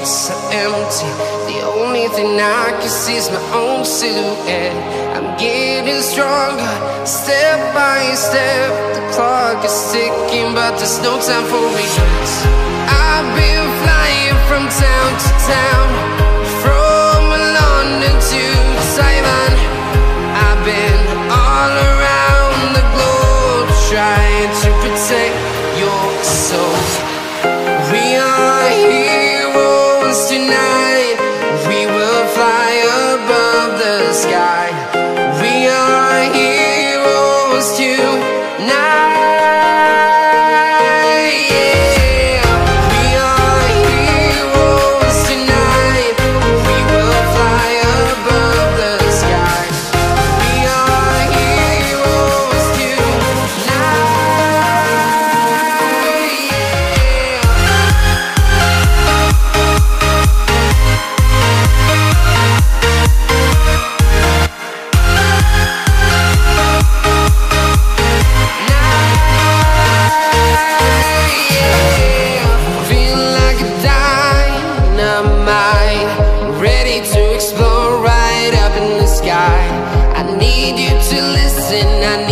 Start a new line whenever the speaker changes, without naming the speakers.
so empty. The only thing I can see is my own silhouette. I'm getting stronger, step by step. The clock is ticking, but there's no time for regrets. I've been flying from town to town, from London to Taiwan. I've been all around the globe, trying to protect your soul. We are heroes tonight. We will fly above the sky. We are heroes tonight. Ready to explore right up in the sky. I need you to listen. I